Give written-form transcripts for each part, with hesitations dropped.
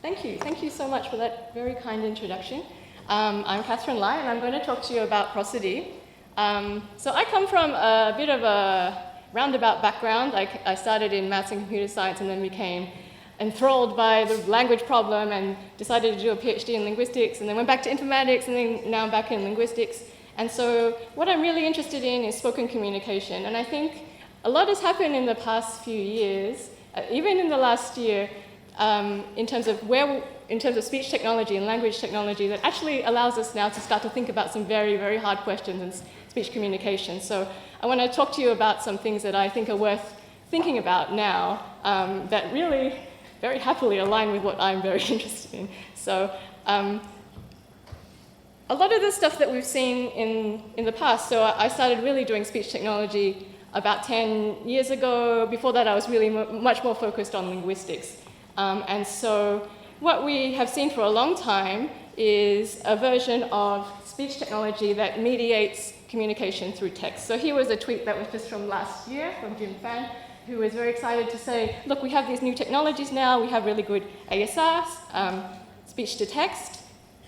Thank you. Thank you so much for that very kind introduction. I'm Catherine Lai, and I'm going to talk to you about Prosodic. So I come from a bit of a roundabout background. I started in maths and computer science and then became enthralled by the language problem and decided to do a PhD in linguistics, and then went back to informatics, and then now I'm back in linguistics. And so what I'm really interested in is spoken communication. And I think a lot has happened in the past few years, even in the last year, in terms of speech technology and language technology that actually allows us now to start to think about some very, very hard questions in speech communication. So I want to talk to you about some things that I think are worth thinking about now that really very happily align with what I'm very interested in. So a lot of the stuff that we've seen in the past, so I started really doing speech technology about 10 years ago. Before that, I was really much more focused on linguistics. And so what we have seen for a long time is a version of speech technology that mediates communication through text. So here was a tweet that was just from last year from Jim Fan, who was very excited to say, look, we have these new technologies now. We have really good ASR, speech to text,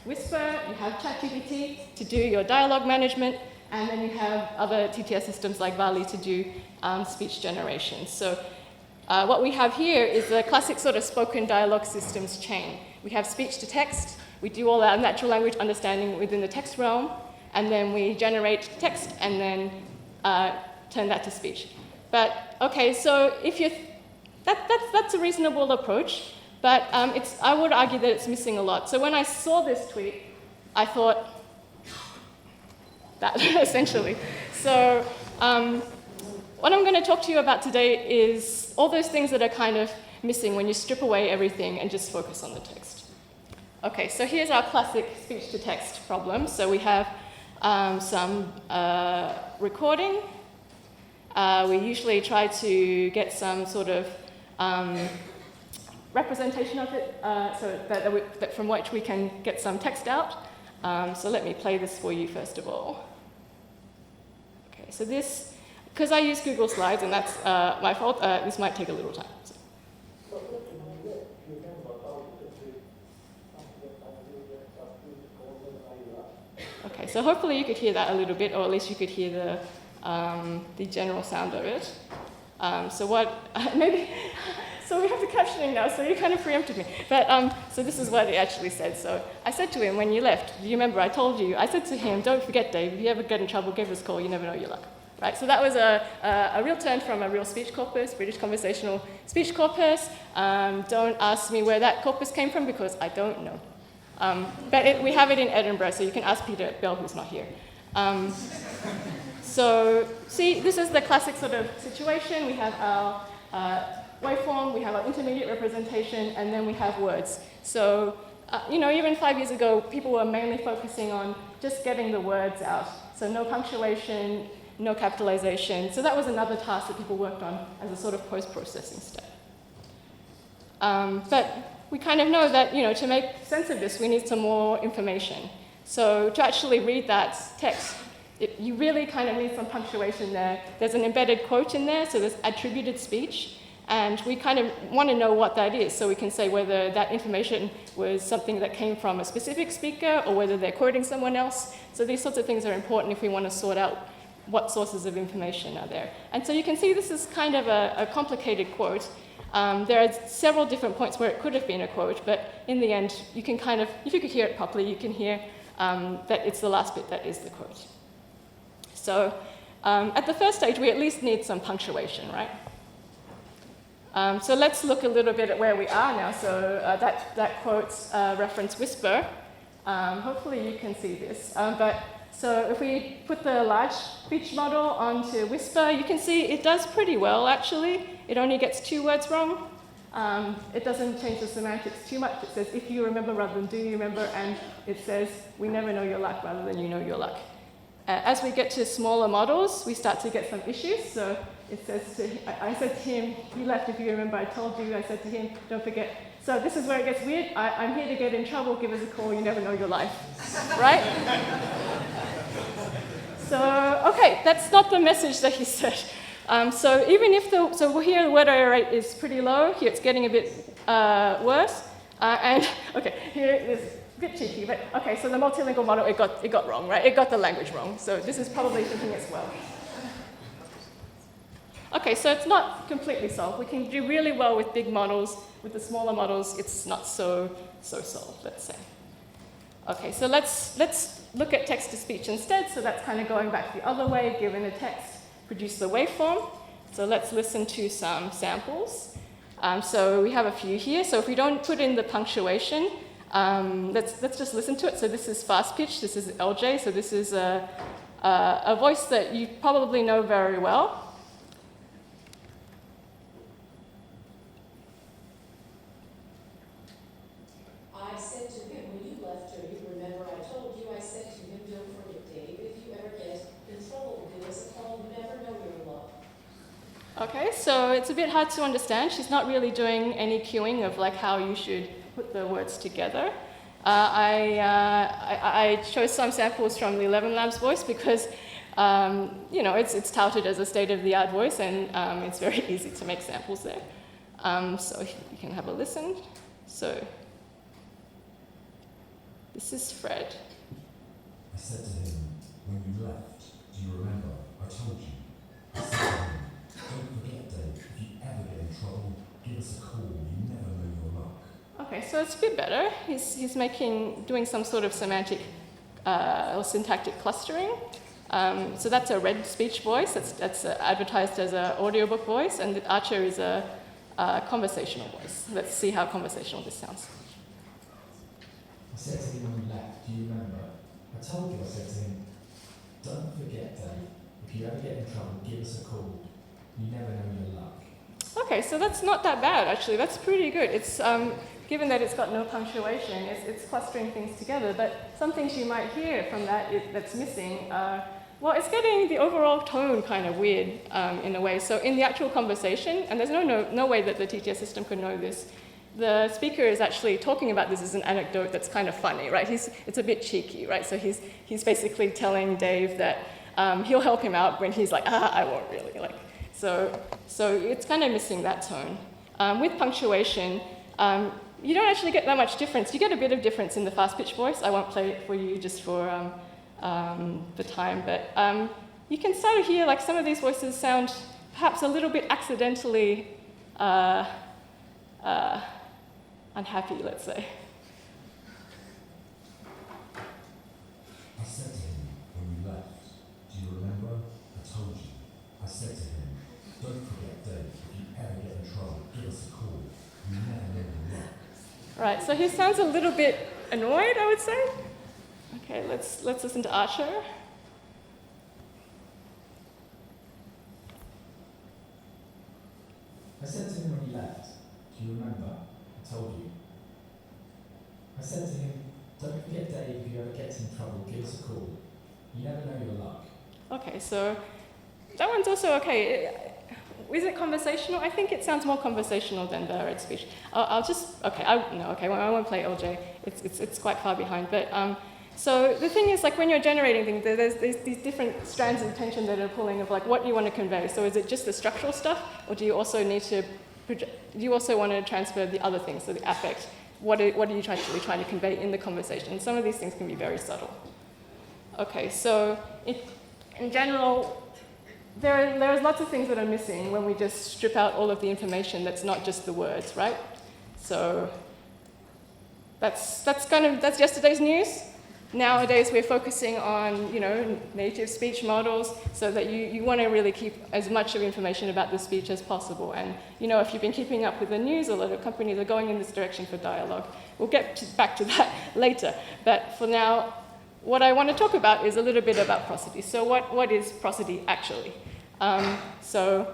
Whisper, you have ChatGPT to do your dialogue management, and then you have other TTS systems like Vali to do speech generation. So what we have here is a classic sort of spoken dialogue systems chain. We have speech to text. We do all our natural language understanding within the text realm, and then we generate text and then turn that to speech. But okay, so if you that's a reasonable approach, but I would argue that it's missing a lot. So when I saw this tweet, I thought that essentially. So what I'm going to talk to you about today is all those things that are kind of missing when you strip away everything and just focus on the text. Okay, so here's our classic speech-to-text problem. So we have some recording. We usually try to get some sort of representation of it so that from which we can get some text out. So let me play this for you first of all. Okay, so this, because I use Google Slides, and that's my fault, this might take a little time. So. Okay, so hopefully you could hear that a little bit, or at least you could hear the general sound of it. So we have the captioning now, so you kind of preempted me. But so this is what it actually said. So I said to him when you left, do you remember I told you, I said to him, don't forget, Dave, if you ever get in trouble, give us a call, you never know your luck. Right, so that was a real turn from a real speech corpus, British conversational speech corpus. Don't ask me where that corpus came from because I don't know. But we have it in Edinburgh, so you can ask Peter Bell, who's not here. So see, this is the classic sort of situation. We have our waveform, we have our intermediate representation, and then we have words. So even 5 years ago, people were mainly focusing on just getting the words out. So no punctuation, no capitalization. So that was another task that people worked on as a sort of post-processing step. But we kind of know that, to make sense of this, we need some more information. So to actually read that text, you really kind of need some punctuation there. There's an embedded quote in there, so there's attributed speech. And we kind of want to know what that is, so we can say whether that information was something that came from a specific speaker or whether they're quoting someone else. So these sorts of things are important if we want to sort out what sources of information are there. And so you can see this is kind of a complicated quote. There are several different points where it could have been a quote, but in the end, you can kind of, if you could hear it properly, you can hear that it's the last bit that is the quote. So at the first stage, we at least need some punctuation, right? So let's look a little bit at where we are now. So that quotes reference Whisper. Hopefully you can see this. So if we put the large speech model onto Whisper, you can see it does pretty well, actually. It only gets 2 words wrong. It doesn't change the semantics too much. It says, if you remember rather than do you remember, and it says, we never know your luck rather than you know your luck. As we get to smaller models, we start to get some issues. So it says, I said to him, he left, if you remember, I told you, I said to him, don't forget. So this is where it gets weird. I'm here to get in trouble, give us a call, you never know your life, right? So, okay, that's not the message that he said. So even if so here the word error rate is pretty low, here it's getting a bit worse. And okay, here it is a bit cheeky, but okay, so the multilingual model, it got wrong, right? It got the language wrong. So this is probably thinking it's well. Okay, so it's not completely solved. We can do really well with big models. With the smaller models, it's not so solved, let's say. Okay, so let's look at text-to-speech instead. So that's kind of going back the other way, given the text, produce the waveform. So let's listen to some samples. So we have a few here. So if we don't put in the punctuation, let's just listen to it. So this is fast pitch. This is LJ. So this is a voice that you probably know very well. I said to him when you left her, you remember I told you, I said to him, don't forget, Dave, if you ever get in trouble, give us a call, you never know your luck. Okay, so it's a bit hard to understand. She's not really doing any cueing of like how you should put the words together. I chose some samples from the 11 Labs voice because you know, it's touted as a state-of-the-art voice, and it's very easy to make samples there. So you can have a listen. So this is Fred. I said to him, when you left, do you remember? I told you. I said to him, don't forget, Dave, if you ever get in trouble, give us a call. You never know your luck. Okay, so it's a bit better. He's doing some sort of semantic or syntactic clustering. So that's a red speech voice. That's advertised as an audiobook voice, and Archer is a conversational voice. Let's see how conversational this sounds. I said to him when you left, do you remember? I told you, I said to him, don't forget, Dave, if you ever get in trouble, give us a call. You never know your luck. Okay, so that's not that bad, actually. That's pretty good. It's given that it's got no punctuation, it's clustering things together. But some things you might hear from that that's missing. Well, it's getting the overall tone kind of weird in a way. So in the actual conversation, and there's no way that the TTS system could know this, the speaker is actually talking about this as an anecdote that's kind of funny, right? It's a bit cheeky, right? So he's basically telling Dave that he'll help him out when he's like, I won't really. Like, so it's kind of missing that tone. With punctuation, you don't actually get that much difference. You get a bit of difference in the fast pitch voice. I won't play it for you just for the time, but you can start to hear like some of these voices sound perhaps a little bit accidentally unhappy, let's say. I said to him when you left, do you remember? I told you. I said to him, don't forget, Dave, if you ever get in trouble, give us a call. You never know your luck. Right, so he sounds a little bit annoyed, I would say. Okay, let's listen to Archer. I said to him when you left, do you remember? I told you. I said to him, don't forget, Dave, if you ever get in trouble, give us a call. You never know your luck. Okay, so that one's also okay. Is it conversational? I think it sounds more conversational than the red speech. I won't play LJ. It's quite far behind. But so the thing is, like when you're generating things, there's these different strands of tension that are pulling of like what you want to convey. So is it just the structural stuff, or do you also need to do you also want to transfer the other things, so the affect? What are you actually trying to convey in the conversation? And some of these things can be very subtle. Okay, so in general, there's lots of things that are missing when we just strip out all of the information that's not just the words, right? So that's yesterday's news. Nowadays we're focusing on native speech models, so that you want to really keep as much of information about the speech as possible. And if you've been keeping up with the news, a lot of companies are going in this direction for dialogue. We'll get back to that later. But for now, what I want to talk about is a little bit about prosody. So what is prosody actually? The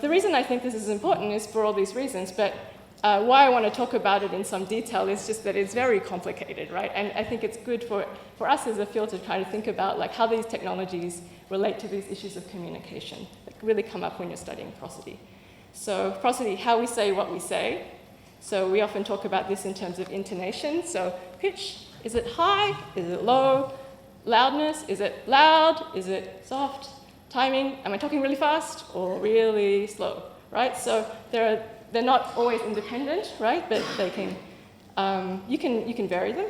reason I think this is important is for all these reasons, but why I want to talk about it in some detail is just that it's very complicated, right? And I think it's good for us as a field to try to think about like how these technologies relate to these issues of communication that really come up when you're studying prosody. So prosody, how we say what we say. So we often talk about this in terms of intonation. So pitch, is it high? Is it low? Loudness, is it loud? Is it soft? Timing, am I talking really fast or really slow, right? So there are they're not always independent, right? But they can, you can vary them,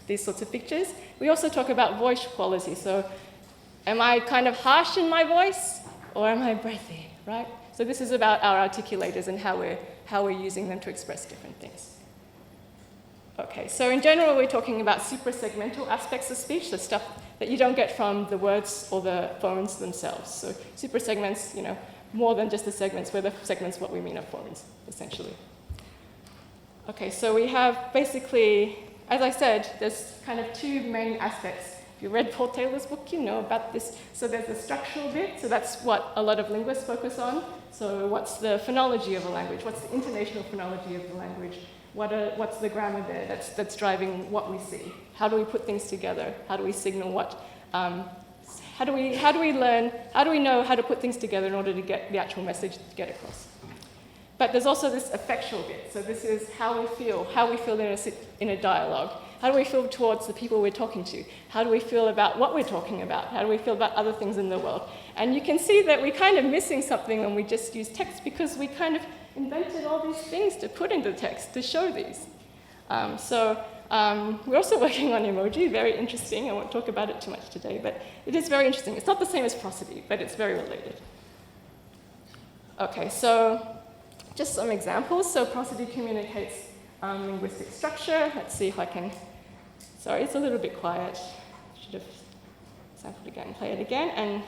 these sorts of pictures. We also talk about voice quality. So am I kind of harsh in my voice, or am I breathy, right? So this is about our articulators and how we're using them to express different things. Okay, so in general, we're talking about suprasegmental aspects of speech, so stuff that you don't get from the words or the phones themselves. So suprasegments, more than just the segments, where the segments what we mean are phones, essentially. Okay, so we have basically, as I said, there's kind of two main aspects. If you read Paul Taylor's book, you know about this. So there's the structural bit, so that's what a lot of linguists focus on. So what's the phonology of a language? What's the intonational phonology of the language? What's the grammar there that's driving what we see? How do we put things together? How do we signal what? How do we learn? How do we know how to put things together in order to get the actual message to get across? But there's also this affectual bit. So this is how we feel in a dialogue. How do we feel towards the people we're talking to? How do we feel about what we're talking about? How do we feel about other things in the world? And you can see that we're kind of missing something when we just use text, because we kind of invented all these things to put into text to show these. We're also working on emoji, very interesting. I won't talk about it too much today, but it is very interesting. It's not the same as prosody, but it's very related. Okay, so just some examples. So prosody communicates linguistic structure. Let's see if I can, sorry, it's a little bit quiet. Should have sampled again, play it again, and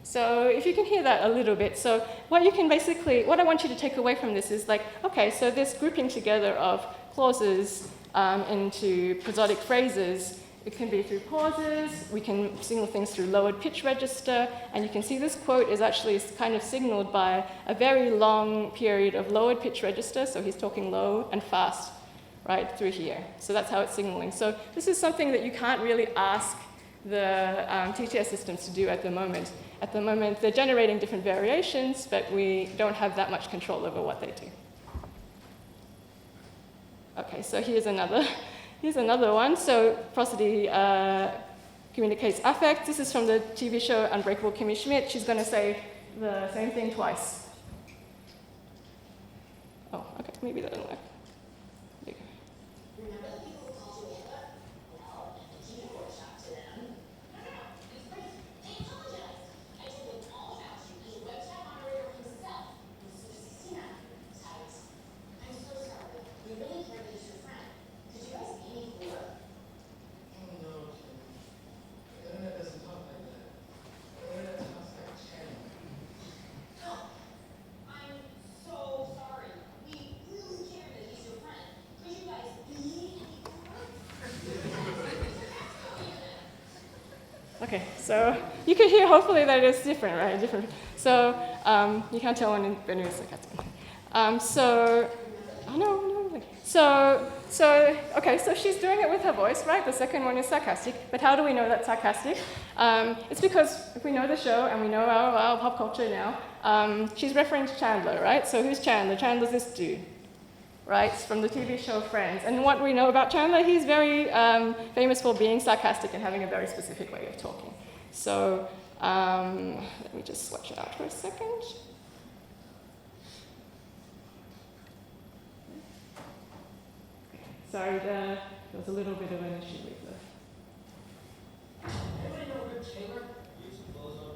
so if you can hear that a little bit, so what I want you to take away from this is like, okay, so this grouping together of clauses into prosodic phrases, it can be through pauses, we can signal things through lowered pitch register, and you can see this quote is actually kind of signaled by a very long period of lowered pitch register, so he's talking low and fast, right, through here. So that's how it's signaling. So this is something that you can't really ask the TTS systems to do at the moment. At the moment, they're generating different variations, but we don't have that much control over what they do. Okay, so here's another one. So prosody communicates affect. This is from the TV show Unbreakable Kimmy Schmidt. She's going to say the same thing twice. Oh, okay, maybe that doesn't work. There you go. Remember the people who called you Ava? Well, you workshop to them. No, it's crazy. They apologized. I told them all about you because the web chat moderator himself was Mr. 69 types. I'm so sorry. We really care that he's your friend. Could you guys be any cooler? Oh no, Kim. The internet doesn't talk like that. The internet talks like channel. Oh, I'm so sorry. We really care that he's your friend. Could you guys be any cooler? Okay, so you can hear hopefully that it's different, right? Different. So you can't tell when it's sarcastic. Okay, so she's doing it with her voice, right? The second one is sarcastic, but how do we know that's sarcastic? It's because if we know the show and we know our pop culture now, she's referring to Chandler, right? So who's Chandler? Chandler's this dude, right? It's from the TV show Friends. And what we know about Chandler, he's very famous for being sarcastic and having a very specific way of talking. So let me just swatch it out for a second. Sorry, there was a little bit of an issue with the... Anybody know Rip Taylor? Use some clothes on.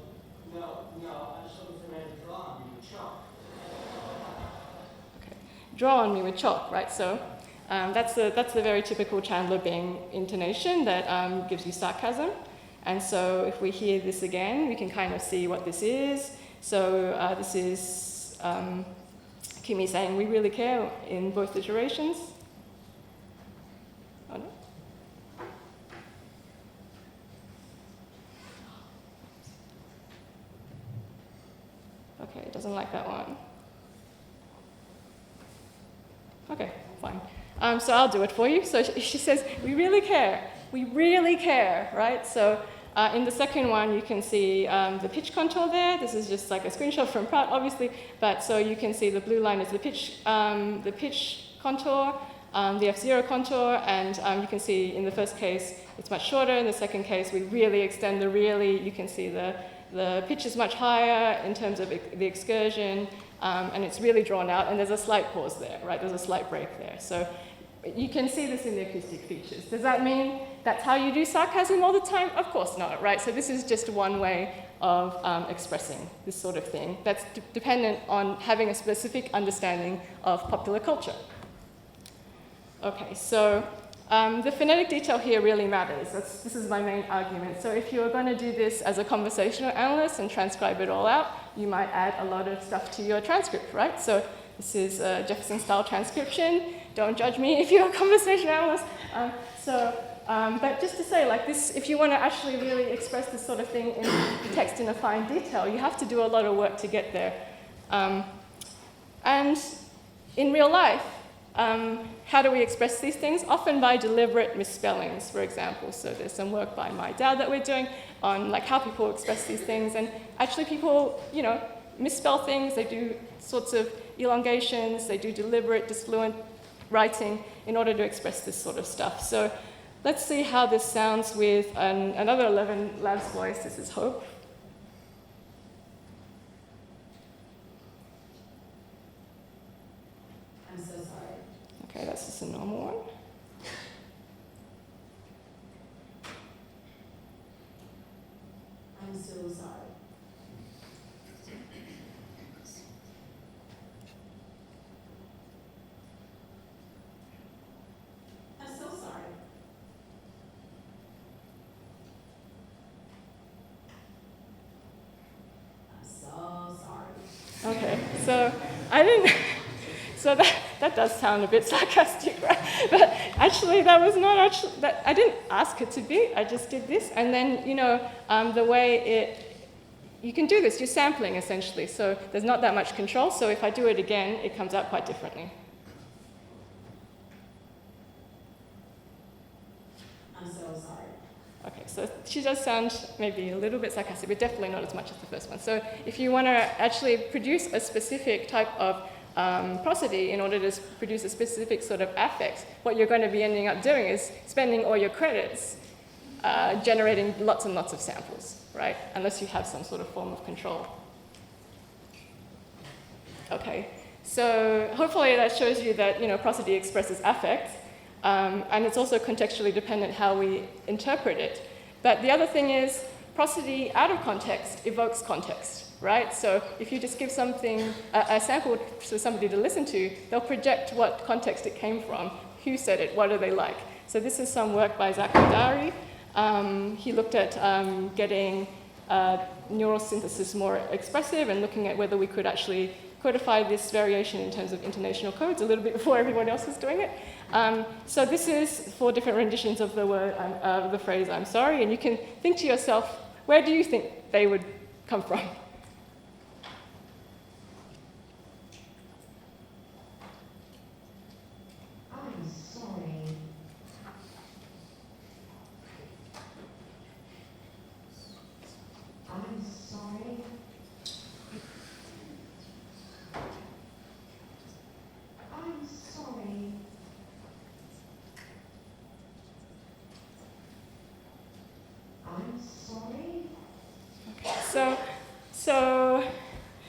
No, I just looking for a man to draw on me with chalk. Okay. Draw on me with chalk, right? So that's the very typical Chandler Bing intonation that gives you sarcasm. And so if we hear this again, we can kind of see what this is. So this is Kimmy saying, "We really care," in both iterations. Oh, no? Okay, it doesn't like that one. Okay, fine. So I'll do it for you. So she says, "We really care. We really care," right? So in the second one, you can see the pitch contour there. This is just like a screenshot from Pratt, obviously. But so you can see the blue line is the pitch contour. the F0 contour, and you can see in the first case it's much shorter. In the second case, we really extend the really. You can see the pitch is much higher in terms of the excursion, and it's really drawn out, and there's a slight pause there, right? There's a slight break there. So you can see this in the acoustic features. Does that mean that's how you do sarcasm all the time? Of course not, right? So this is just one way of expressing this sort of thing that's dependent on having a specific understanding of popular culture. Okay, so the phonetic detail here really matters. This is my main argument. So if you're going to do this as a conversational analyst and transcribe it all out, you might add a lot of stuff to your transcript, right? So this is a Jefferson-style transcription. Don't judge me if you're a conversational analyst. But just to say, like this, if you want to actually really express this sort of thing in text in a fine detail, you have to do a lot of work to get there. And in real life, how do we express these things? Often by deliberate misspellings, for example. So there's some work by my dad that we're doing on like how people express these things. And actually people, misspell things. They do sorts of elongations. They do deliberate, disfluent writing in order to express this sort of stuff. So let's see how this sounds with another 11 Labs voice. This is Hope. I'm so sorry. Okay, that's just a normal one. I'm so sorry. I'm so sorry. I'm so sorry. Okay, so I didn't. So that does sound a bit sarcastic, right? But actually, that was not actually. I didn't ask it to be. I just did this, and then the way you can do this. You're sampling essentially, so there's not that much control. So if I do it again, it comes out quite differently. I'm so sorry. Okay, so she does sound maybe a little bit sarcastic, but definitely not as much as the first one. So if you want to actually produce a specific type of prosody in order to produce a specific sort of affect, what you're going to be ending up doing is spending all your credits generating lots and lots of samples, right? Unless you have some sort of form of control. Okay, so hopefully that shows you that prosody expresses affect, and it's also contextually dependent how we interpret it. But the other thing is prosody out of context evokes context. Right? So if you just give something, a sample for somebody to listen to, they'll project what context it came from, who said it, what are they like. So this is some work by Zach Kodari. He looked at getting neural synthesis more expressive and looking at whether we could actually codify this variation in terms of intonational codes a little bit before everyone else was doing it. So this is 4 different renditions of the word, the phrase "I'm sorry," and you can think to yourself, where do you think they would come from? I'm sorry. I'm sorry. I'm sorry. I'm sorry.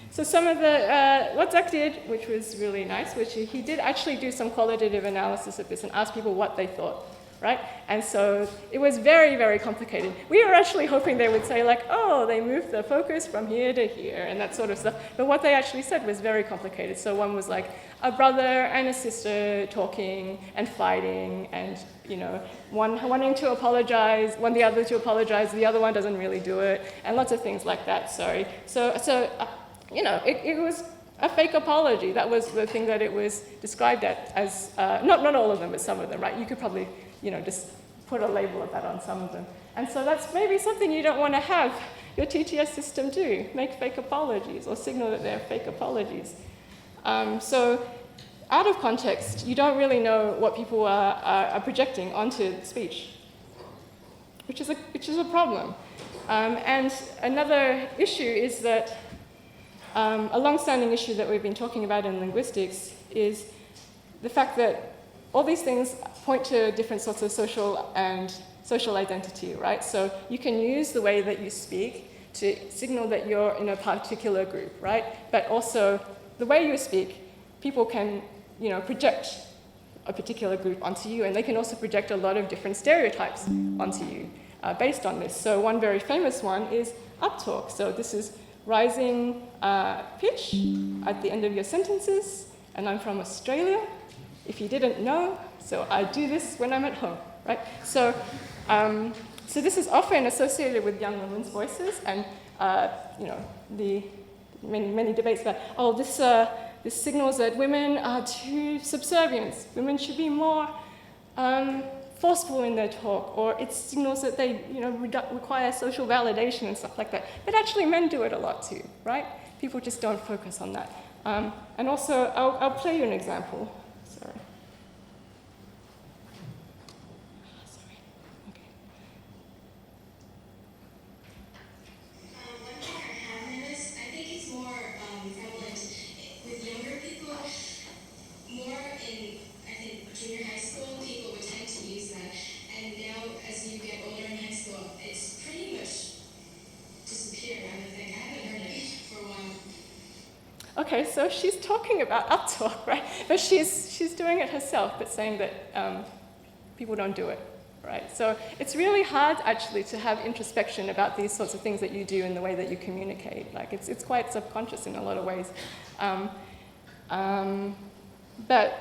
So some of the, what Zach did, which was really nice, which he did actually do some qualitative analysis of this and ask people what they thought, right? And so it was very, very complicated. We were actually hoping they would say like, oh, they moved the focus from here to here and that sort of stuff. But what they actually said was very complicated. So one was like a brother and a sister talking and fighting and, one wanting to apologize, one the other to apologize, the other one doesn't really do it, and lots of things like that, sorry. It was a fake apology. That was the thing that it was described as, not all of them, but some of them, right? You could probably, just put a label of that on some of them. And so that's maybe something you don't want to have your TTS system do, make fake apologies or signal that they're fake apologies. So out of context, you don't really know what people are projecting onto speech, which is a problem. And another issue is that a long-standing issue that we've been talking about in linguistics is the fact that all these things point to different sorts of social identity, right? So you can use the way that you speak to signal that you're in a particular group, right? But also the way you speak, people can, project a particular group onto you, and they can also project a lot of different stereotypes onto you based on this. So one very famous one is uptalk. So this is rising pitch at the end of your sentences, and I'm from Australia, if you didn't know, so I do this when I'm at home, right? So this is often associated with young women's voices, and the many debates about, this signals that women are too subservient. Women should be more forceful in their talk, or it signals that they, require social validation and stuff like that. But actually, men do it a lot too, right? People just don't focus on that. And also, I'll play you an example. Sorry. Okay. One thing I have noticed, I think it's more prevalent with younger people, more in, I think, junior high school, people would tend to use that. And now, as you get older in high school, it's pretty much disappeared, I would think. I haven't heard it for a while. Okay, so she's talking about uptalk, right? But she's doing it herself, but saying that people don't do it, right? So it's really hard, actually, to have introspection about these sorts of things that you do in the way that you communicate. Like, it's quite subconscious in a lot of ways. But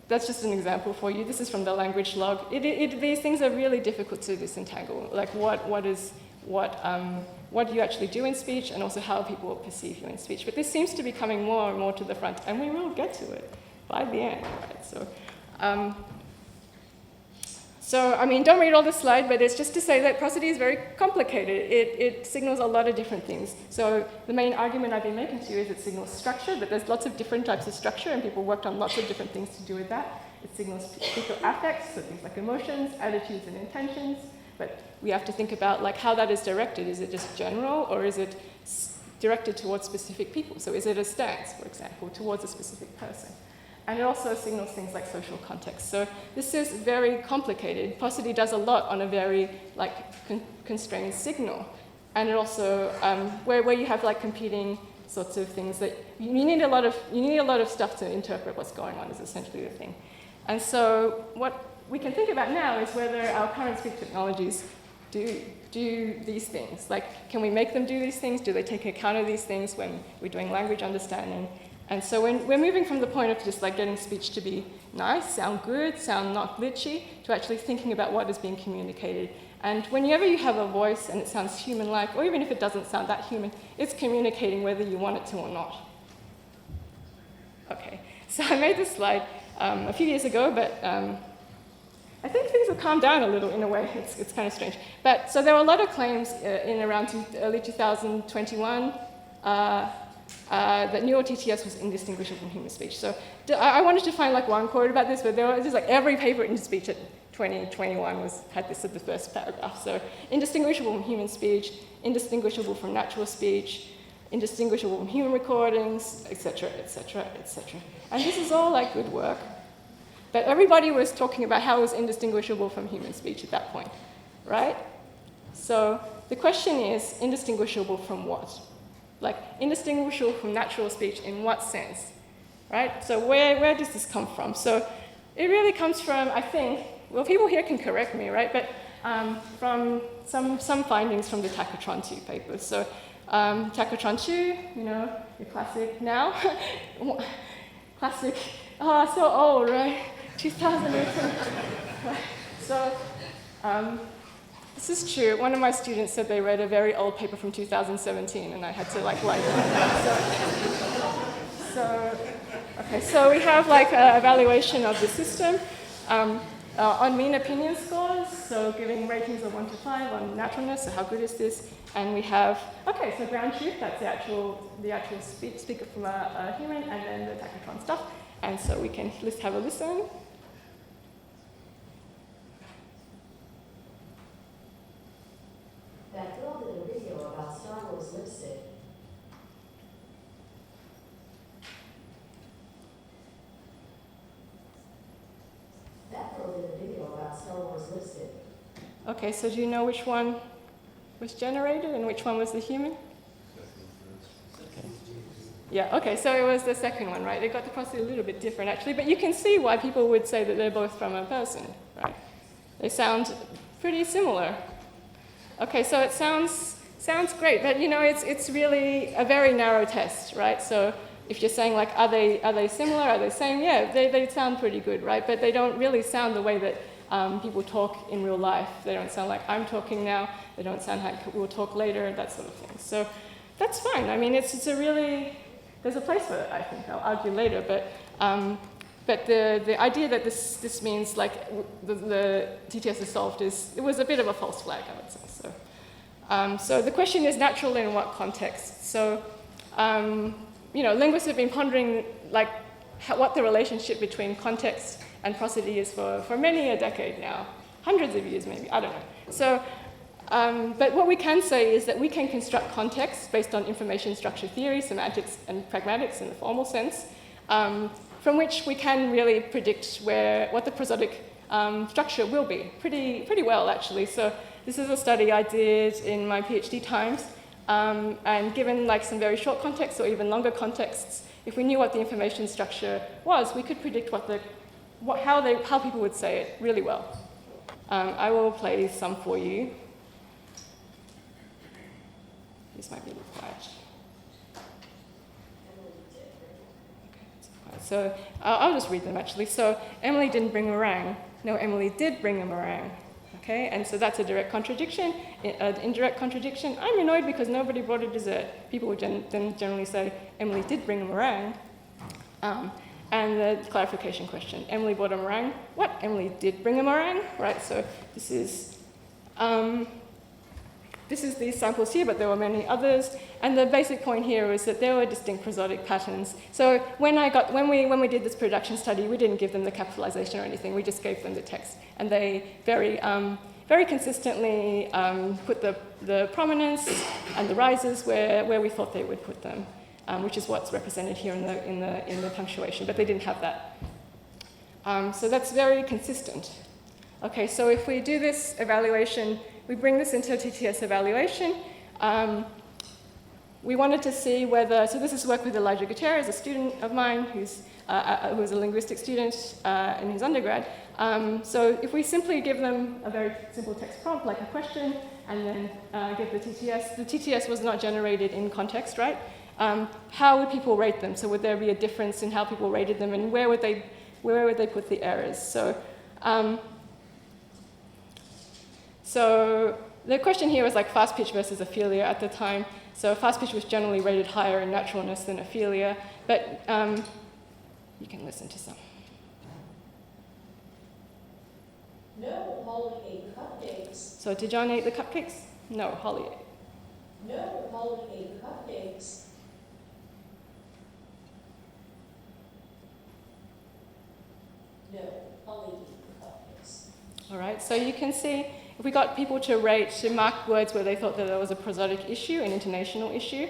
that's just an example for you. This is from the language log. These things are really difficult to disentangle. Like, what do you actually do in speech, and also how people perceive you in speech. But this seems to be coming more and more to the front, and we will get to it by the end, right? So, don't read all the slide, but it's just to say that prosody is very complicated. It signals a lot of different things. So the main argument I've been making to you is it signals structure, but there's lots of different types of structure, and people worked on lots of different things to do with that. It signals people affects, so things like emotions, attitudes, and intentions. But we have to think about how that is directed. Is it just general, or is it directed towards specific people? So is it a stance, for example, towards a specific person? And it also signals things like social context. So this is very complicated. Prosody does a lot on a very constrained signal. And it also, where you have competing sorts of things that you need a lot of stuff to interpret what's going on is essentially the thing. And so what we can think about now is whether our current speech technologies do these things. Can we make them do these things? Do they take account of these things when we're doing language understanding? And so when we're moving from the point of just getting speech to be nice, sound good, sound not glitchy, to actually thinking about what is being communicated. And whenever you have a voice and it sounds human-like, or even if it doesn't sound that human, it's communicating whether you want it to or not. Okay, so I made this slide a few years ago, but I think things have calmed down a little in a way. It's kind of strange. But so there were a lot of claims in around early 2021 that neural TTS was indistinguishable from human speech. So I wanted to find one quote about this, but there was just every paper in speech at 2021 had this at the first paragraph. So indistinguishable from human speech, indistinguishable from natural speech, indistinguishable from human recordings, etc., etc., etc. And this is all good work. But everybody was talking about how it was indistinguishable from human speech at that point, right? So the question is, indistinguishable from what? Indistinguishable from natural speech in what sense, right? So where does this come from? So it really comes from, I think, well, people here can correct me, right? But from some findings from the Tacotron 2 papers. So Tacotron 2, your classic now. Classic, so old, right? 2018. Right. So this is true. One of my students said they read a very old paper from 2017, and I had to like so we have an evaluation of the system on mean opinion scores, so giving ratings of 1 to 5 on naturalness, so how good is this? And we have, so ground truth, that's the actual speaker from a human, and then the Tacotron stuff. And so we can just have a listen. That girl did a video about Star Wars lipstick. about Star Wars lipstick? Okay, so do you know which one was generated and which one was the human? Yeah, okay, so it was the second one, right? They got the prosody a little bit different, actually, but you can see why people would say that they're both from a person, right? They sound pretty similar. Okay, so it sounds great, but you know, it's really a very narrow test, right? So if you're saying like, are they similar? Are they same? Yeah, they sound pretty good, right? But they don't really sound the way that people talk in real life. They don't sound like I'm talking now. They don't sound like we'll talk later, that sort of thing. So that's fine. I mean, it's a really, there's a place for it, I think. I'll argue later, but the idea that this means like the TTS is solved it was a bit of a false flag, I would say. So the question is natural in what context? So, you know, linguists have been pondering like what the relationship between context and prosody is for many a decade now, hundreds of years maybe, I don't know. So, but what we can say is that we can construct context based on information structure theory, semantics, and pragmatics in the formal sense, from which we can really predict what the prosodic structure will be pretty well, actually. So this is a study I did in my PhD times, and given like some very short contexts or even longer contexts, if we knew what the information structure was, we could predict how people would say it really well. I will play some for you. This might be quiet. Okay, so I'll just read them actually. So Emily didn't bring a meringue. No, Emily did bring a meringue. Okay, and so that's a direct contradiction. An indirect contradiction. I'm annoyed because nobody brought a dessert. People would then generally say, Emily did bring a meringue. And the clarification question, Emily brought a meringue. What? Emily did bring a meringue, right? So this is these samples here, but there were many others. And the basic point here is that there were distinct prosodic patterns. So when we did this production study, we didn't give them the capitalization or anything. We just gave them the text, and they very consistently put the prominence and the rises where we thought they would put them, which is what's represented here in the punctuation. But they didn't have that. So that's very consistent. Okay, so if we do this evaluation, we bring this into a TTS evaluation. We wanted to see whether, so this is work with Elijah Gutierrez, a student of mine who was a linguistic student in his undergrad. So if we simply give them a very simple text prompt, like a question, and then give the TTS was not generated in context, right? How would people rate them? So would there be a difference in how people rated them, and where would they put the errors? So the question here was like fast pitch versus aphelia at the time. So fast pitch was generally rated higher in naturalness than aphelia, but you can listen to some. No, Holly ate cupcakes. So did John eat the cupcakes? No, Holly ate. No, Holly ate cupcakes. No, Holly ate cupcakes. All right, so you can see if we got people to mark words where they thought that there was a prosodic issue, an intonational issue,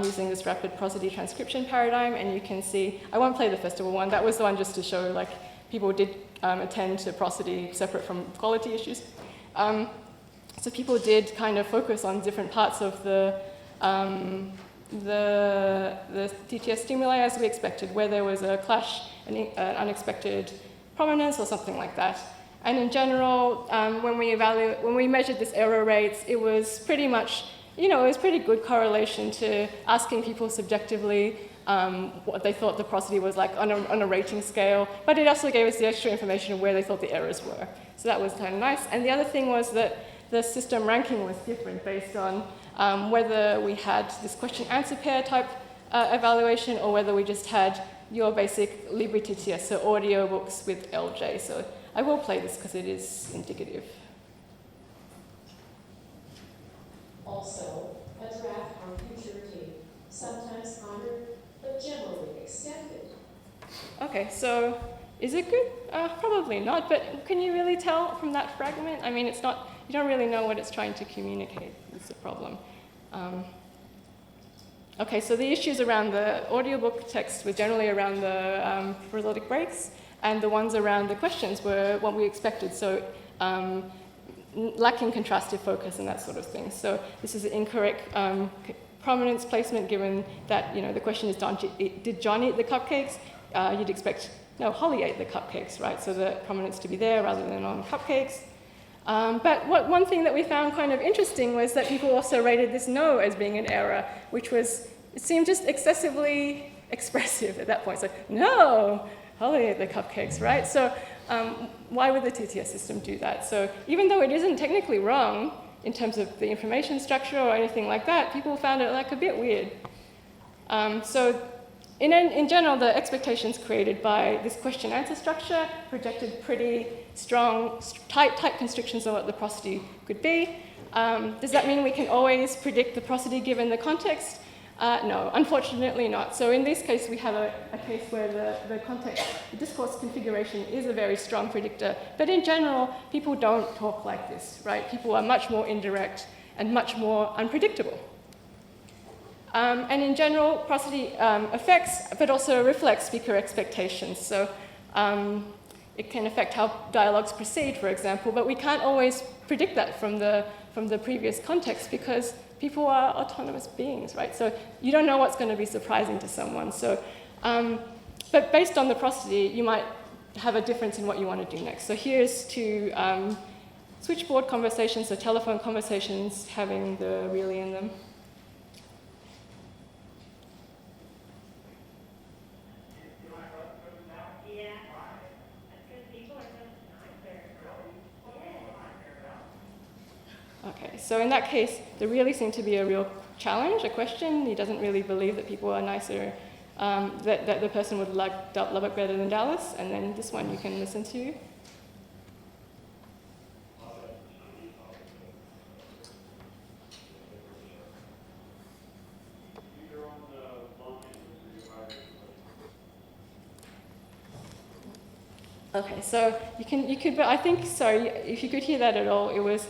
using this rapid prosody transcription paradigm, and you can see, I won't play the festival one, that was the one just to show like people did attend to prosody separate from quality issues. So people did kind of focus on different parts of the TTS stimuli as we expected, where there was a clash, an unexpected prominence or something like that. And in general, when we measured this error rates, it was pretty much, it was pretty good correlation to asking people subjectively what they thought the prosody was like on a rating scale, but it also gave us the extra information of where they thought the errors were. So that was kind of nice. And the other thing was that the system ranking was different based on whether we had this question-answer pair type evaluation or whether we just had your basic LibreTTS, so audio books with LJ. So I will play this because it is indicative. Also, a draft on futurity, sometimes honored, but generally accepted. Okay, so is it good? Probably not, but can you really tell from that fragment? I mean, it's not, you don't really know what it's trying to communicate. That's the problem. Okay, so the issues around the audiobook text were generally around the prosodic breaks, and the ones around the questions were what we expected. So lacking contrastive focus and that sort of thing. So this is an incorrect prominence placement given that, the question is, did John eat the cupcakes? You'd expect, no, Holly ate the cupcakes, right? So the prominence to be there rather than on cupcakes. But one thing that we found kind of interesting was that people also rated this no as being an error, which was, it seemed just excessively expressive at that point. So, no, Holly ate the cupcakes, right? So why would the TTS system do that? So even though it isn't technically wrong in terms of the information structure or anything like that, people found it like a bit weird. So in general, the expectations created by this question-answer structure projected pretty strong, tight constrictions on what the prosody could be. Does that mean we can always predict the prosody given the context? No, unfortunately not. So in this case, we have a case where the context, the discourse configuration is a very strong predictor. But in general, people don't talk like this, right? People are much more indirect and much more unpredictable. And in general, prosody affects, but also reflects speaker expectations. So it can affect how dialogues proceed, for example, but we can't always predict that from the previous context because people are autonomous beings, right? So you don't know what's going to be surprising to someone. So, but based on the prosody, you might have a difference in what you want to do next. So here's to switchboard conversations, so telephone conversations having the really in them. Okay, so in that case, there really seemed to be a real challenge, a question. He doesn't really believe that people are nicer, that the person would like Lubbock better than Dallas. And then this one you can listen to. Okay, so you could, but I think, sorry, if you could hear that at all, it was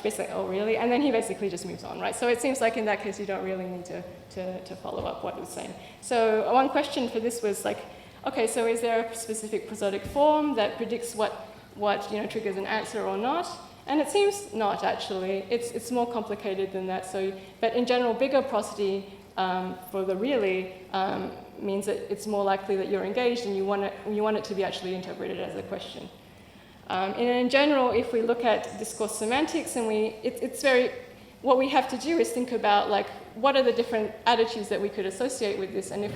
basically, oh really? And then he basically just moves on, right? So it seems like in that case you don't really need to follow up what he was saying. So one question for this was like, okay, so is there a specific prosodic form that predicts what triggers an answer or not? And it seems not actually. It's more complicated than that. So, but in general, bigger prosody for the really means that it's more likely that you're engaged and you want it to be actually interpreted as a question. And in general, if we look at discourse semantics, and what we have to do is think about like what are the different attitudes that we could associate with this, and if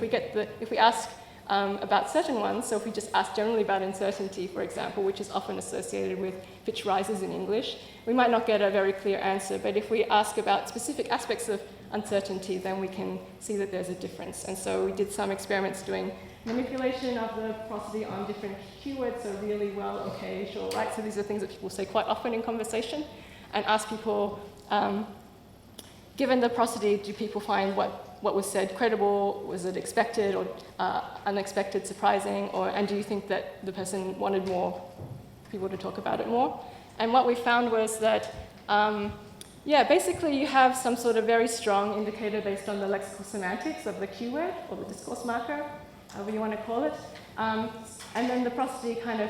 we ask about certain ones, so if we just ask generally about uncertainty, for example, which is often associated with pitch rises in English, we might not get a very clear answer. But if we ask about specific aspects of uncertainty, then we can see that there's a difference. And so we did some experiments doing manipulation of the prosody on different keywords, so really, well, okay, sure, right? So these are things that people say quite often in conversation, and ask people, given the prosody, do people find what was said credible? Was it expected or unexpected, surprising? And do you think that the person wanted more people to talk about it more? And what we found was that, basically you have some sort of very strong indicator based on the lexical semantics of the keyword or the discourse marker, however you want to call it. And then the prosody kind of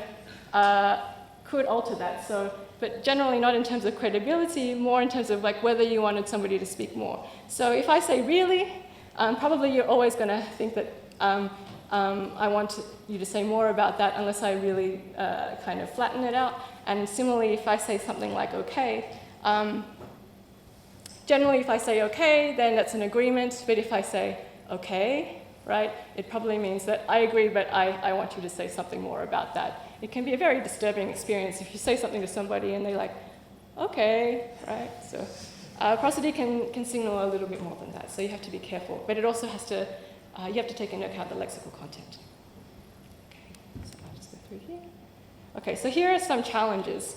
could alter that. So, but generally not in terms of credibility, more in terms of like whether you wanted somebody to speak more. So if I say really, probably you're always going to think that I want you to say more about that unless I really kind of flatten it out. And similarly, if I say something like okay, generally if I say okay, then that's an agreement. But if I say okay, right, it probably means that I agree, but I want you to say something more about that. It can be a very disturbing experience if you say something to somebody and they're like, okay, right? So prosody can signal a little bit more than that, so you have to be careful. But it also has to, you have to take into account the lexical content. Okay, so I'll just go through here. Okay, so here are some challenges.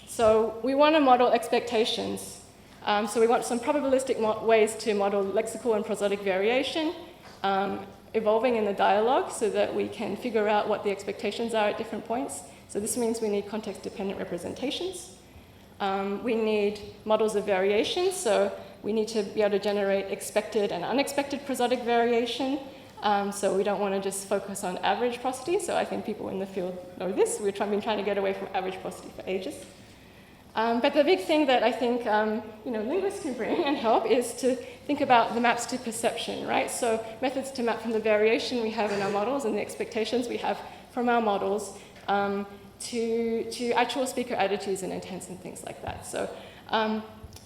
So we want to model expectations. So we want some probabilistic ways to model lexical and prosodic variation, evolving in the dialogue so that we can figure out what the expectations are at different points. So this means we need context-dependent representations. We need models of variation, so we need to be able to generate expected and unexpected prosodic variation. So we don't want to just focus on average prosody. So I think people in the field know this. We've been trying to get away from average prosody for ages. But the big thing that I think linguists can bring and help is to think about the maps to perception, right? So methods to map from the variation we have in our models and the expectations we have from our models to actual speaker attitudes and intents and things like that.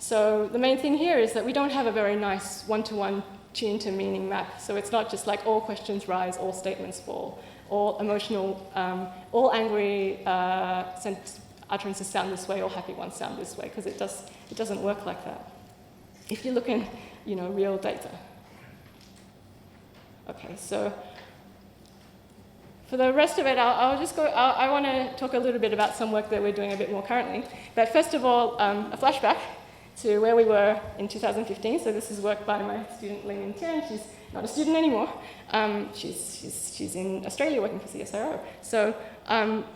So the main thing here is that we don't have a very nice one-to-one tune to meaning map. So it's not just like all questions rise, all statements fall, all emotional, all angry utterances sound this way, all happy ones sound this way, because it doesn't work like that. If you look in, real data. Okay, so for the rest of it, I'll just go. I want to talk a little bit about some work that we're doing a bit more currently. But first of all, a flashback to where we were in 2015. So this is work by my student Ling Min Tian. She's not a student anymore. She's in Australia working for CSIRO. So,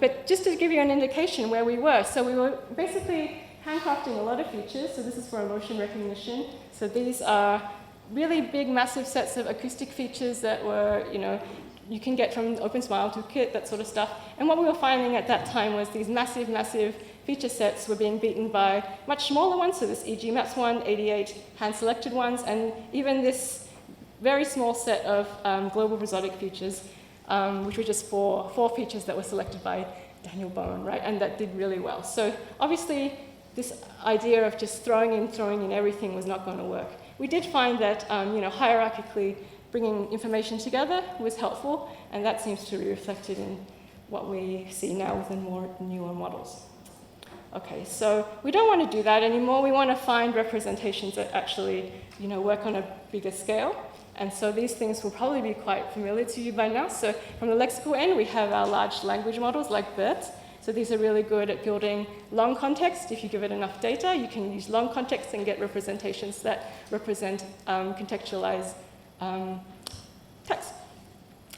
but just to give you an indication where we were. So we were basically handcrafting a lot of features. So this is for emotion recognition. So these are really big, massive sets of acoustic features that were, you can get from OpenSmile Toolkit, that sort of stuff. And what we were finding at that time was these massive, massive feature sets were being beaten by much smaller ones. So this EG Maps one, 88 hand-selected ones, and even this very small set of global prosodic features, which were just four features that were selected by Daniel Bowen, right? And that did really well. So obviously, this idea of just throwing in everything was not going to work. We did find that hierarchically bringing information together was helpful, and that seems to be reflected in what we see now with the more newer models. Okay, so we don't want to do that anymore. We want to find representations that actually, work on a bigger scale. And so these things will probably be quite familiar to you by now. So from the lexical end, we have our large language models like BERT. So these are really good at building long context. If you give it enough data, you can use long context and get representations that represent contextualized text.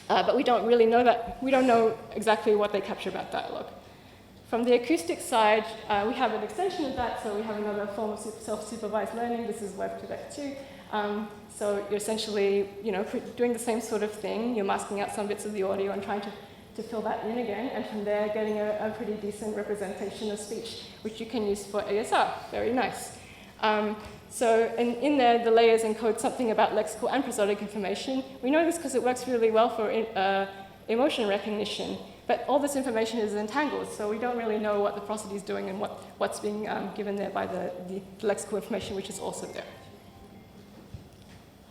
But we don't really know that. We don't know exactly what they capture about dialogue. From the acoustic side, we have an extension of that. So we have another form of self-supervised learning. This is Web to that too. So you're essentially, doing the same sort of thing. You're masking out some bits of the audio and trying to fill that in again, and from there getting a pretty decent representation of speech, which you can use for ASR. Very nice. So in there, the layers encode something about lexical and prosodic information. We know this because it works really well for emotion recognition, but all this information is entangled, so we don't really know what the prosody is doing and what's being given there by the lexical information, which is also there.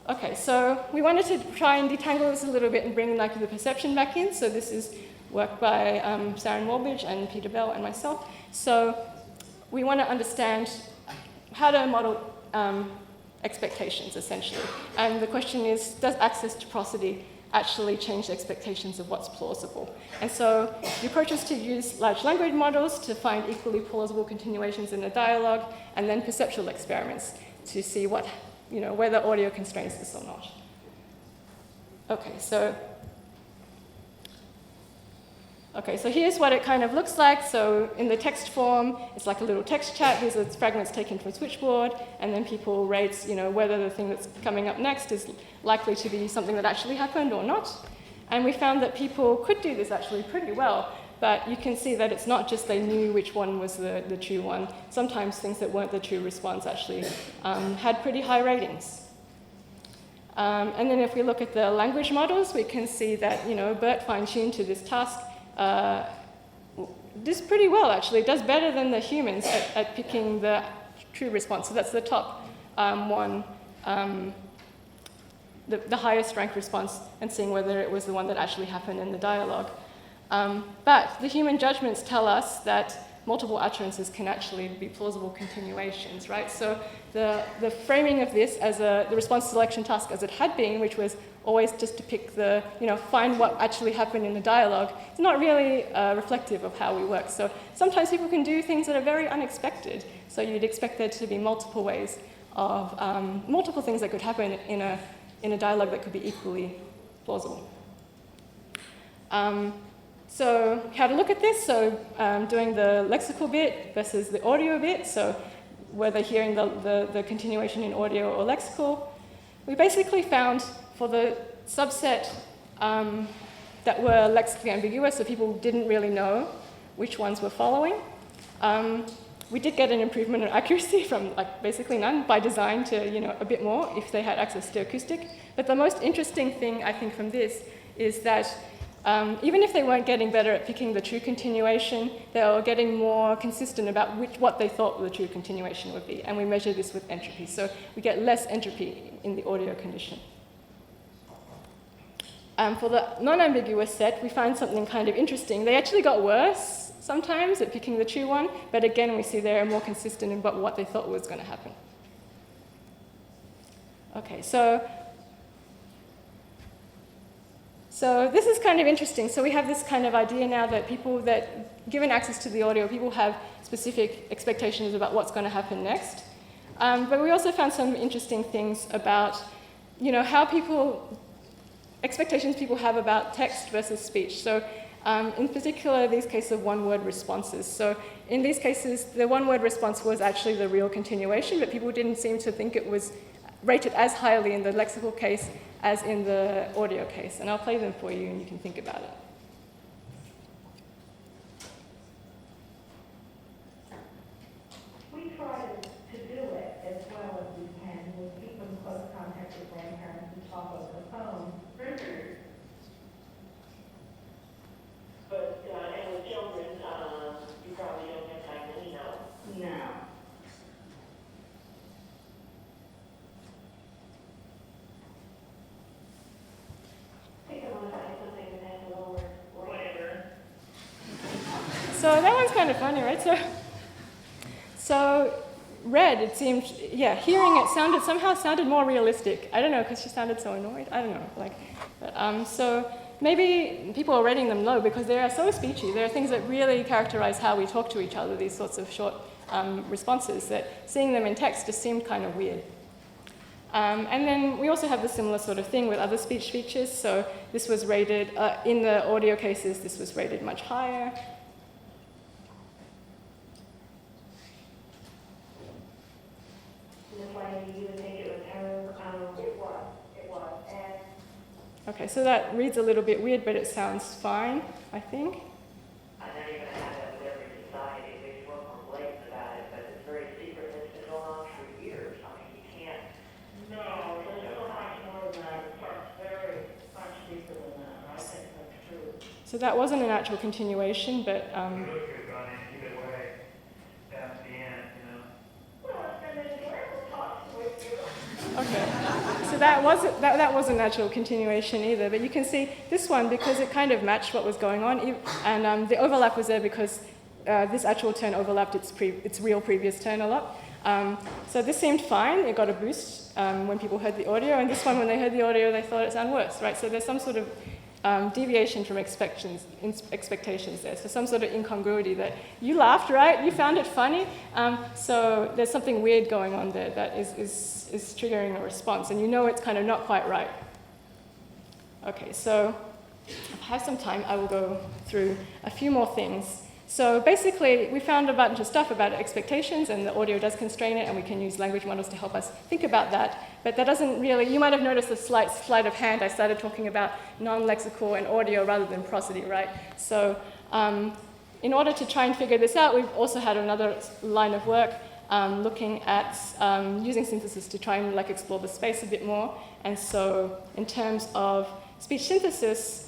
Okay, so we wanted to try and detangle this a little bit and bring the perception back in. So this is work by Saren Warbridge and Peter Bell and myself. So we want to understand how to model expectations, essentially. And the question is, does access to prosody actually change expectations of what's plausible? And so the approach is to use large language models to find equally plausible continuations in a dialogue, and then perceptual experiments to see whether audio constrains this or not. Okay, so here's what it kind of looks like. So in the text form, it's like a little text chat. These are fragments taken from Switchboard, and then people rate, whether the thing that's coming up next is likely to be something that actually happened or not. And we found that people could do this actually pretty well, but you can see that it's not just they knew which one was the true one. Sometimes things that weren't the true response actually had pretty high ratings. And then if we look at the language models, we can see that, BERT fine-tuned to this task does pretty well, actually. It does better than the humans at picking the true response. So that's the top one, the highest ranked response, and seeing whether it was the one that actually happened in the dialogue. But the human judgments tell us that multiple utterances can actually be plausible continuations, right? So the framing of this as the response selection task as it had been, which was always just to pick find what actually happened in the dialogue, is not really reflective of how we work. So sometimes people can do things that are very unexpected. So you'd expect there to be multiple ways of, multiple things that could happen in a dialogue that could be equally plausible. So how to look at this, so doing the lexical bit versus the audio bit, so whether hearing the continuation in audio or lexical. we basically found for the subset that were lexically ambiguous, so people didn't really know which ones were following. We did get an improvement in accuracy from like basically none by design to a bit more if they had access to acoustic. But the most interesting thing I think from this is that even if they weren't getting better at picking the true continuation, they were getting more consistent about what they thought the true continuation would be. And we measure this with entropy. So we get less entropy in the audio condition. For the non-ambiguous set, we find something kind of interesting. They actually got worse sometimes at picking the true one, but again, we see they're more consistent in what they thought was going to happen. Okay, so this is kind of interesting. So we have this kind of idea now that people that, given access to the audio, people have specific expectations about what's going to happen next. But we also found some interesting things about, how expectations people have about text versus speech. So in particular, these cases of one-word responses. So in these cases, the one-word response was actually the real continuation, but people didn't seem to think it was rated as highly in the lexical case as in the audio case. And I'll play them for you and you can think about it. We try to do it as well as we can. We keep in close contact with grandparents and talk over the phone. But, and with children, you probably don't have time to know. No. I think I want to find something that has a lower whatever. So that one's kind of funny, right? So red, it seemed, hearing it somehow sounded more realistic. I don't know, because she sounded so annoyed. I don't know, so maybe people are rating them low because they are so speechy. There are things that really characterize how we talk to each other, these sorts of short responses, that seeing them in text just seemed kind of weird. And then we also have the similar sort of thing with other speech features. So this was rated, in the audio cases, this was rated much higher. You would think it was her, it was, and Okay, so that reads a little bit weird, but it sounds fine, I think. I know you're going to have that with every society. They work more blatant about it, but it's very secret. It's been going on for years. I mean, you can't. No, there's so much more than that. It's very much deeper than that. I think that's true. So that wasn't an actual continuation, but Look good on it either way, down to the end, Well, it's been enjoyable talking with you. okay. So that wasn't an actual continuation either, but you can see this one, because it kind of matched what was going on, and the overlap was there because this actual turn overlapped its real previous turn a lot. So this seemed fine. It got a boost when people heard the audio, and this one, when they heard the audio, they thought it sounded worse, right? So there's some sort of deviation from expectations there. So some sort of incongruity that you laughed, right? You found it funny. So there's something weird going on there that is triggering a response, and you know it's kind of not quite right. Okay, so if I have some time, I will go through a few more things. So basically, we found a bunch of stuff about expectations, and the audio does constrain it, and we can use language models to help us think about that. But that doesn't really, you might have noticed a slight sleight of hand. I started talking about non-lexical and audio rather than prosody, right? So in order to try and figure this out, we've also had another line of work looking at using synthesis to try and explore the space a bit more. And so in terms of speech synthesis,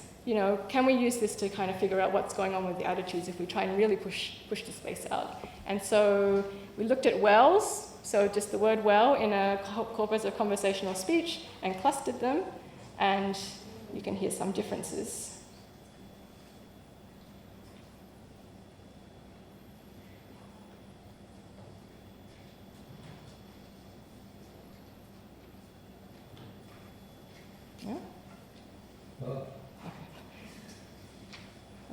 can we use this to kind of figure out what's going on with the attitudes if we try and really push the space out? And so we looked at wells, so just the word well in a corpus of conversational speech, and clustered them, and you can hear some differences. Yeah?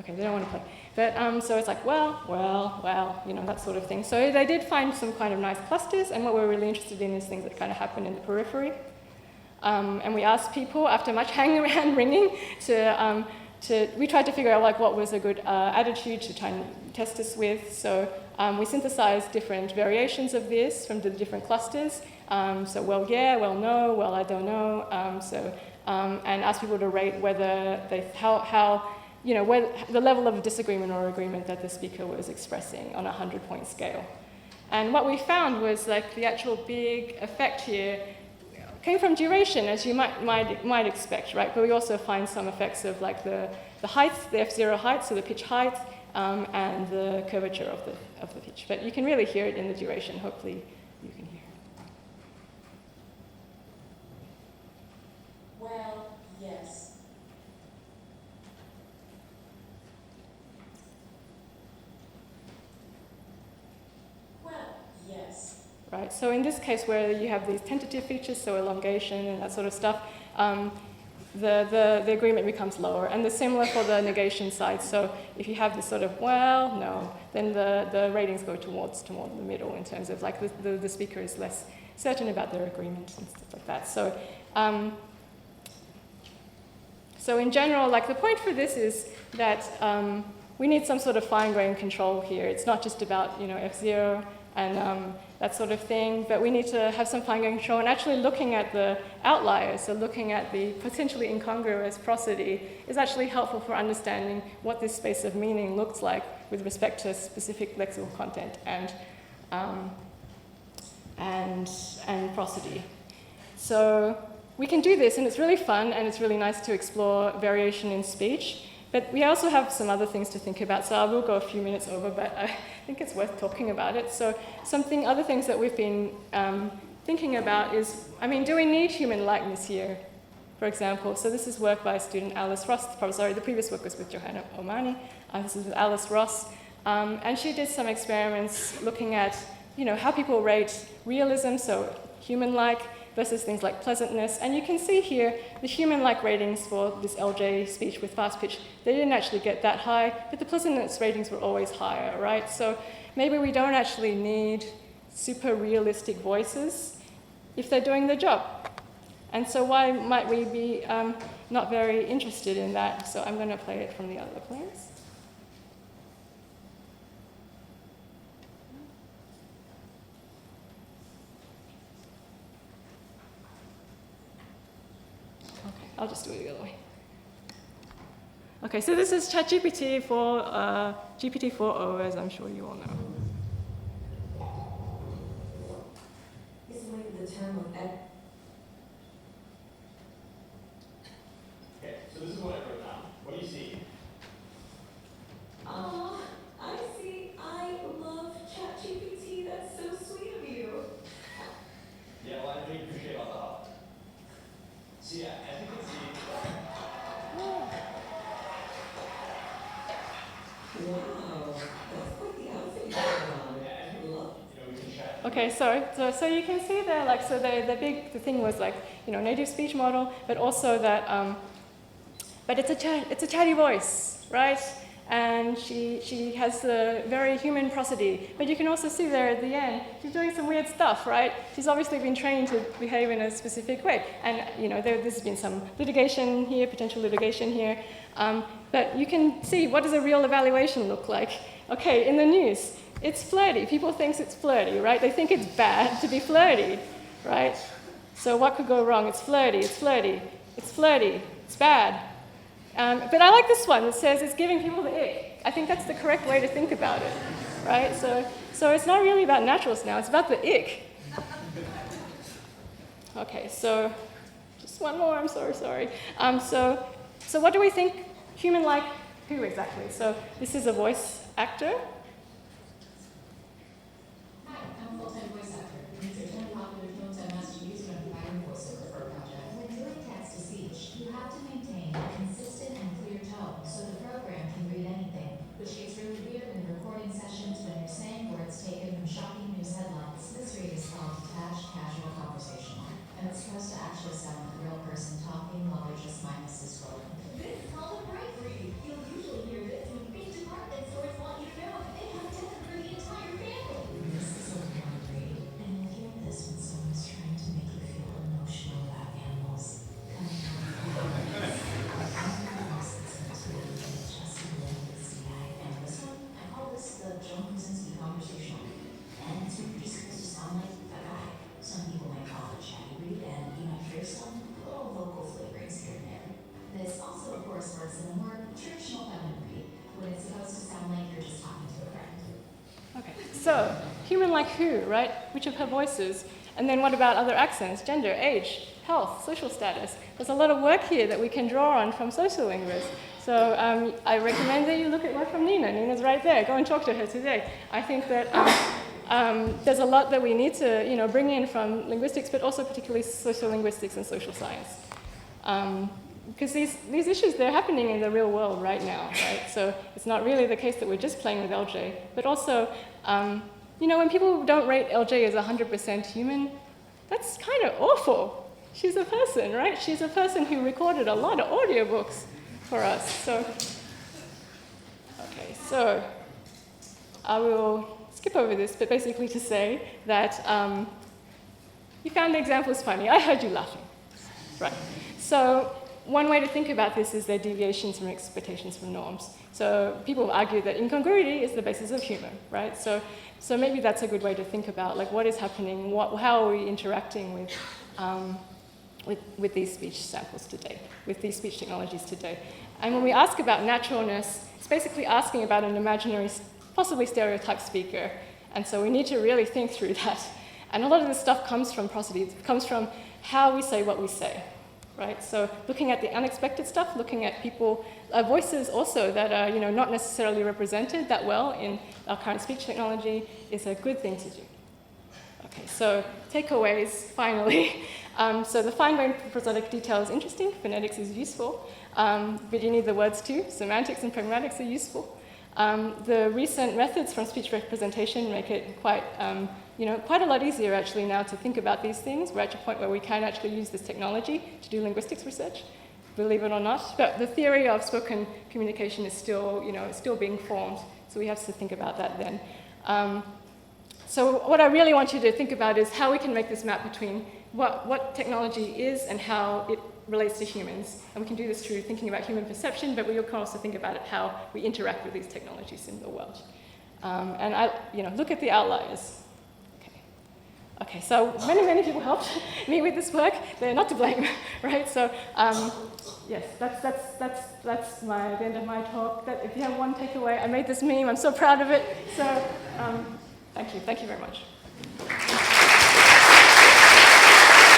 Okay, they don't want to play. But so it's like, well, that sort of thing. So they did find some kind of nice clusters, and what we're really interested in is things that kind of happen in the periphery. And we asked people, after much hand wringing, we tried to figure out what was a good attitude to try and test this with. So we synthesized different variations of this from the different clusters. So well, yeah, well, no, well, I don't know. And asked people to rate whether whether the level of disagreement or agreement that the speaker was expressing on a 100-point scale. And what we found was like the actual big effect here came from duration, as you might expect, right? But we also find some effects of like the height, the F0 height, so the pitch height, and the curvature of the pitch. But you can really hear it in the duration. Hopefully, you can hear. Well, yes. Well, yes. Right. So in this case, where you have these tentative features, so elongation and that sort of stuff, the agreement becomes lower. And the similar for the negation side. So if you have this sort of, well, no, then the ratings go towards the middle in terms of like the speaker is less certain about their agreement and stuff like that. So in general, like the point for this is that we need some sort of fine-grained control here. It's not just about F0 and that sort of thing, but we need to have some fine-grained control and actually looking at the outliers, so looking at the potentially incongruous prosody is actually helpful for understanding what this space of meaning looks like with respect to specific lexical content and prosody. So we can do this, and it's really fun, and it's really nice to explore variation in speech. But we also have some other things to think about, so I will go a few minutes over, but I think it's worth talking about it. So other things that we've been thinking about is, do we need human likeness here, for example? So this is work by student Alice Ross. The previous work was with Johanna Omani. This is with Alice Ross. And she did some experiments looking at, how people rate realism, so human-like, versus things like pleasantness. And you can see here the human-like ratings for this LJ speech with fast pitch, they didn't actually get that high, but the pleasantness ratings were always higher, right? So maybe we don't actually need super realistic voices if they're doing the job. And so why might we be not very interested in that? So I'm going to play it from the other players. I'll just do it the other way. Okay, so this is ChatGPT for GPT-4o, as I'm sure you all know. Isn't like the term of Okay, so this is what I wrote down. What do you see? I see. I love ChatGPT. That's so sweet of you. Yeah, well, I really appreciate all the help. So yeah, as you can see, Wow, that's quite the outfit you have on. we can chat. Okay, so you can see there, like, so the thing was like, native speech model, but also that, but it's a chatty voice, right? And she has the very human prosody. But you can also see there at the end, she's doing some weird stuff, right? She's obviously been trained to behave in a specific way. And, there's been some litigation here, potential litigation here. But you can see, what does a real evaluation look like? Okay, in the news, it's flirty. People think it's flirty, right? They think it's bad to be flirty, right? So what could go wrong? It's flirty, it's flirty, it's flirty, it's bad. But I like this one that says it's giving people the ick. I think that's the correct way to think about it, right? So it's not really about naturalness now, it's about the ick. Okay, so just one more, I'm so sorry. So what do we think human-like who exactly? So this is a voice actor. Hi, I'm a full-time voice actor. These are 10 popular tones I'm asked to use when I'm providing voiceover for a project. When doing text-to-speech, you have to maintain a consistent and clear tone so the program can read anything, which gets really weird in recording sessions when you're saying words taken from shocking news headlines. This read is called detached, casual, conversational, and it's supposed to actually sound like a real person talking while they're just mindlessly scrolling. This is called a bright read. You'll usually hear this when big department stores want you to know that they have a test for the entire family. This is a warm read, and you'll hear this when someone's trying to make you feel emotional about animals. Coming from and this one, I call this the Joan Krasinski conversation. So, human like who, right? Which of her voices? And then what about other accents, gender, age, health, social status? There's a lot of work here that we can draw on from sociolinguists. So I recommend that you look at work from Nina. Nina's right there. Go and talk to her today. I think that there's a lot that we need to bring in from linguistics, but also particularly sociolinguistics and social science. Because these issues, they're happening in the real world right now, right? So it's not really the case that we're just playing with LJ, but also, when people don't rate LJ as 100% human, that's kind of awful. She's a person, right? She's a person who recorded a lot of audiobooks for us. So I will skip over this, but basically to say that you found the examples funny. I heard you laughing, right? So one way to think about this is their deviations from expectations from norms. So people argue that incongruity is the basis of humor, right? So maybe that's a good way to think about like what is happening, how are we interacting with these speech samples today, with these speech technologies today. And when we ask about naturalness, it's basically asking about an imaginary, possibly stereotyped speaker. And so we need to really think through that. And a lot of this stuff comes from prosody. It comes from how we say what we say, right? So looking at the unexpected stuff, looking at people, voices also that are not necessarily represented that well in our current speech technology is a good thing to do. Okay, so takeaways, finally. So the fine-grained prosodic detail is interesting, phonetics is useful, but you need the words too. Semantics and pragmatics are useful. The recent methods from speech representation make it quite a lot easier actually now to think about these things. We're at a point where we can actually use this technology to do linguistics research, believe it or not. But the theory of spoken communication is still, still being formed, so we have to think about that then. So what I really want you to think about is how we can make this map between what technology is and how it relates to humans. And we can do this through thinking about human perception, but we can also think about it how we interact with these technologies in the world. And look at the outliers. Okay, so many people helped me with this work. They're not to blame, right? So yes, that's the end of my talk. If you have one takeaway, I made this meme. I'm so proud of it. So thank you very much.